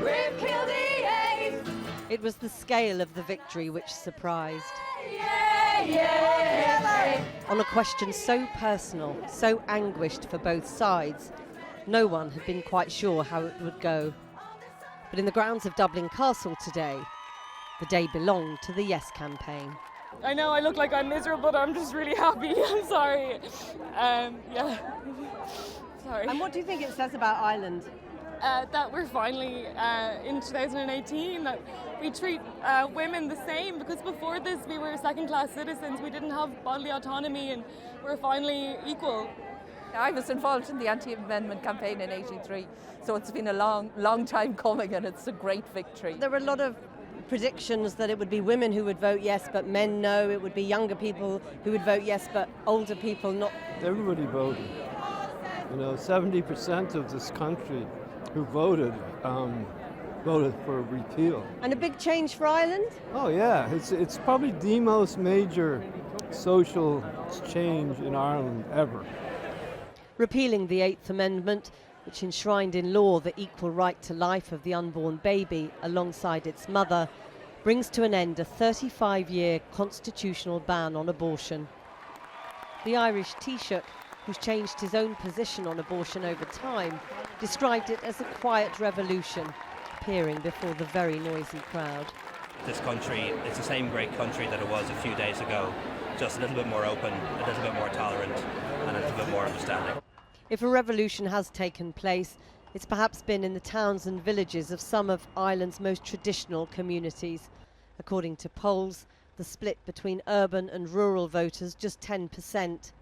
We've killed the eight. It was the scale of the victory which surprised. On a question so personal, so anguished for both sides, no one had been quite sure how it would go. But in the grounds of Dublin Castle today, the day belonged to the Yes campaign. I know I look like I'm miserable, but I'm just really happy. I'm sorry. Yeah. Sorry. And what do you think it says about Ireland? That we're finally in 2018, that we treat women the same, because before this we were second-class citizens, we didn't have bodily autonomy, and we're finally equal. I was involved in the anti-amendment campaign in '83, so it's been a long time coming, and it's a great victory. There were a lot of predictions that it would be women who would vote yes but men no, it would be younger people who would vote yes but older people not. Everybody voted. 70% of this country who voted voted for repeal. And a big change for Ireland? Oh yeah, it's probably the most major social change in Ireland ever. Repealing the Eighth Amendment, which enshrined in law the equal right to life of the unborn baby alongside its mother, brings to an end a 35-year constitutional ban on abortion. The Irish Taoiseach, who's changed his own position on abortion over time, described it as a quiet revolution, appearing before the very noisy crowd. This country is the same great country that it was a few days ago, just a little bit more open, a little bit more tolerant, and a little bit more understanding. If a revolution has taken place, it's perhaps been in the towns and villages of some of Ireland's most traditional communities. According to polls, the split between urban and rural voters just 10%.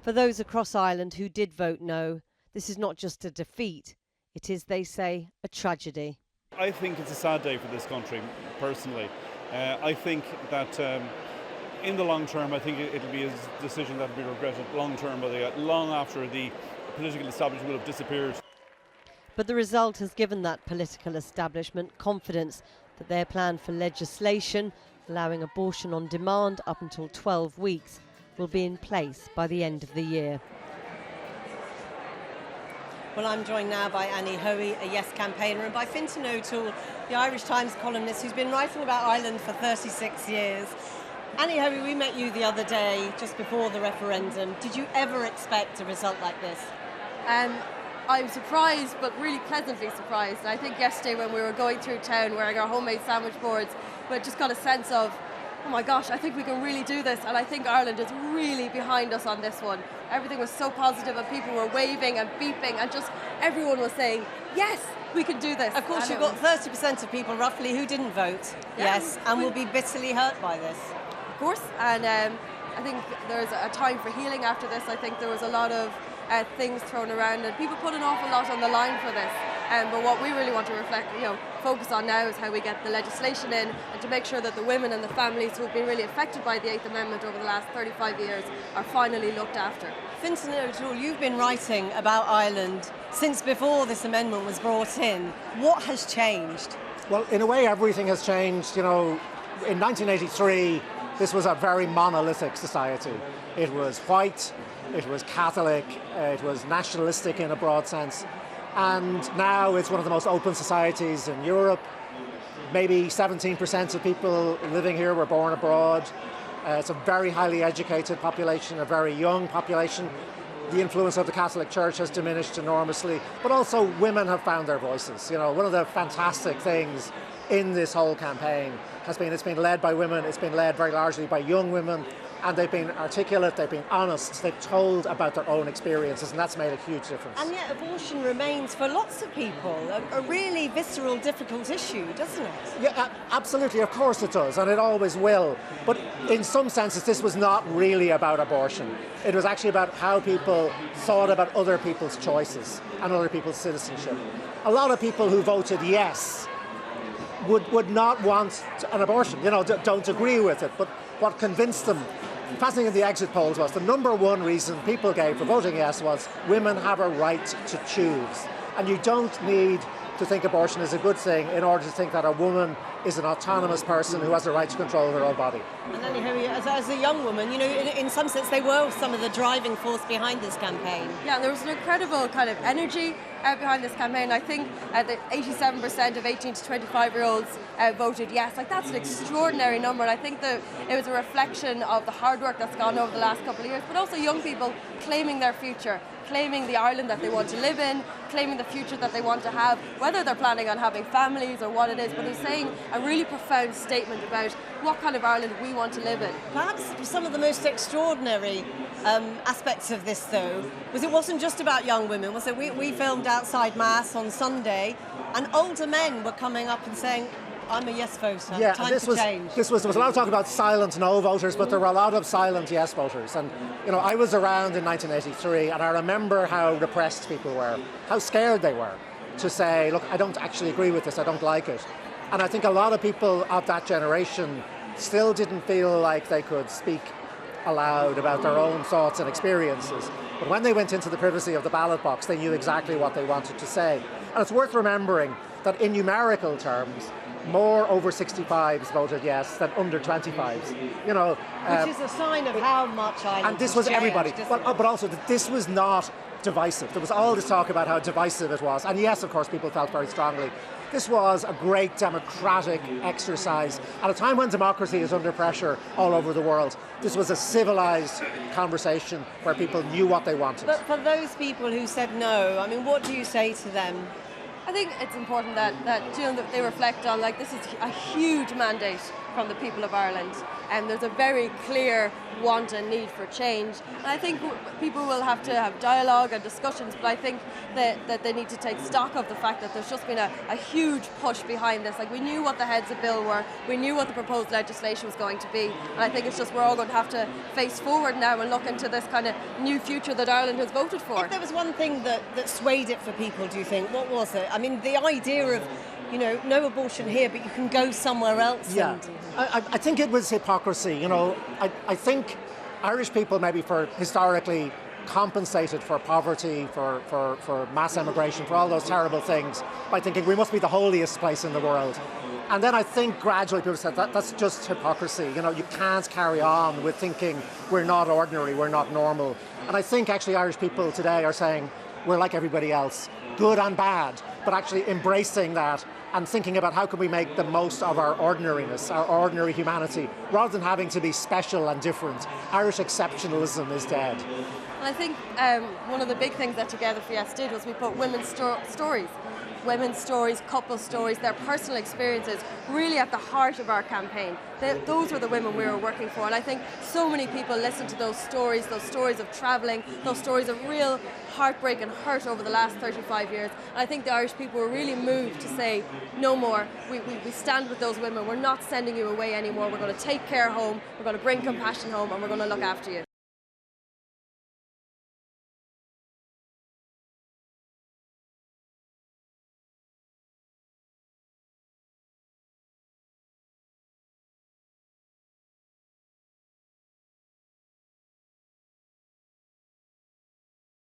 For those across Ireland who did vote no, this is not just a defeat, it is, they say, a tragedy. I think it's a sad day for this country, personally. I think that in the long term, I think it'll be a decision that will be regretted long term, long after the political establishment will have disappeared. But the result has given that political establishment confidence that their plan for legislation allowing abortion on demand up until 12 weeks will be in place by the end of the year. Well, I'm joined now by Annie Hoey, a Yes campaigner, and by Fintan O'Toole, the Irish Times columnist who's been writing about Ireland for 36 years. Annie Hoey, we met you the other day, just before the referendum. Did you ever expect a result like this? I'm surprised, but really pleasantly surprised. I think yesterday when we were going through town wearing our homemade sandwich boards, we just got a sense of, oh my gosh, I think we can really do this, and I think Ireland is really behind us on this one. Everything was so positive, and people were waving and beeping, and just everyone was saying, yes, we can do this. Of course, you've got 30% of people roughly who didn't vote yes, and will be bitterly hurt by this. Of course, and I think there's a time for healing after this. I think there was a lot of things thrown around, and people put an awful lot on the line for this. But what we really want to focus on now is how we get the legislation in, and to make sure that the women and the families who have been really affected by the Eighth Amendment over the last 35 years are finally looked after. Fintan O'Toole, you've been writing about Ireland since before this amendment was brought in. What has changed? Well, in a way, everything has changed. In 1983, this was a very monolithic society. It was white, it was Catholic, it was nationalistic in a broad sense. And now it's one of the most open societies in Europe. Maybe 17% of people living here were born abroad. It's a very highly educated population, a very young population. The influence of the Catholic Church has diminished enormously, but also women have found their voices. One of the fantastic things in this whole campaign has been it's been led by women, it's been led very largely by young women, and they've been articulate, they've been honest, they've told about their own experiences, and that's made a huge difference. And yet abortion remains, for lots of people, a really visceral, difficult issue, doesn't it? Yeah, absolutely, of course it does, and it always will. But in some senses, this was not really about abortion. It was actually about how people thought about other people's choices and other people's citizenship. A lot of people who voted yes would not want an abortion, don't agree with it, but what convinced them, fascinating in the exit polls, was the number one reason people gave for voting yes was women have a right to choose. And you don't need to think abortion is a good thing in order to think that a woman is an autonomous person who has the right to control her own body. And then, Harry, as a young woman, you know, in some sense they were some of the driving force behind this campaign. Yeah, there was an incredible kind of energy behind this campaign. I think that 87% of 18 to 25-year-olds voted yes. Like, that's an extraordinary number, and I think that it was a reflection of the hard work that's gone over the last couple of years, but also young people claiming their future, claiming the Ireland that they want to live in, claiming the future that they want to have, whether they're planning on having families or what it is, but they're saying a really profound statement about what kind of Ireland we want to live in. Perhaps some of the most extraordinary aspects of this, though, was it wasn't just about young women, was it? We filmed outside Mass on Sunday, and older men were coming up and saying, I'm a yes voter, Yeah, time this to change. there was a lot of talk about silent no voters, but there were a lot of silent yes voters. And, you know, I was around in 1983, and I remember how repressed people were, how scared they were to say, look, I don't actually agree with this, I don't like it. And I think a lot of people of that generation still didn't feel like they could speak aloud about their own thoughts and experiences. But when they went into the privacy of the ballot box, they knew exactly what they wanted to say. And it's worth remembering that in numerical terms, more over 65s voted yes than under 25s. You know, which is a sign of how much Ireland and this was changed, everybody. Well, but also that this was not divisive. There was all this talk about how divisive it was. And yes, of course, people felt very strongly. This was a great democratic exercise. At a time when democracy is under pressure all over the world, this was a civilized conversation where people knew what they wanted. But for those people who said no, I mean, what do you say to them? I think it's important that you know, that they reflect on, like, this is a huge mandate from the people of Ireland, and there's a very clear want and need for change. And I think people will have to have dialogue and discussions, but I think that they need to take stock of the fact that there's just been a huge push behind this. Like, we knew what the heads of bill were, we knew what the proposed legislation was going to be, and I think it's just we're all going to have to face forward now and look into this kind of new future that Ireland has voted for. If there was one thing that swayed it for people, do you think, what was it? I mean, the idea of, you know, no abortion here, but you can go somewhere else. Yeah, and I think it was hypocrisy. You know, I think Irish people maybe historically compensated for poverty, for mass emigration, for all those terrible things by thinking we must be the holiest place in the world. And then I think gradually people said that's just hypocrisy. You know, you can't carry on with thinking we're not ordinary, we're not normal. And I think actually Irish people today are saying we're like everybody else, good and bad, but actually embracing that and thinking about how can we make the most of our ordinariness, our ordinary humanity, rather than having to be special and different. Irish exceptionalism is dead. And I think one of the big things that Together for Yes did was we put women's stories, couple stories, their personal experiences really at the heart of our campaign. Those were the women we were working for, and I think so many people listened to those stories of travelling, those stories of real heartbreak and hurt over the last 35 years. And I think the Irish people were really moved to say, no more, we stand with those women, we're not sending you away anymore, we're going to take care home, we're going to bring compassion home, and we're going to look after you.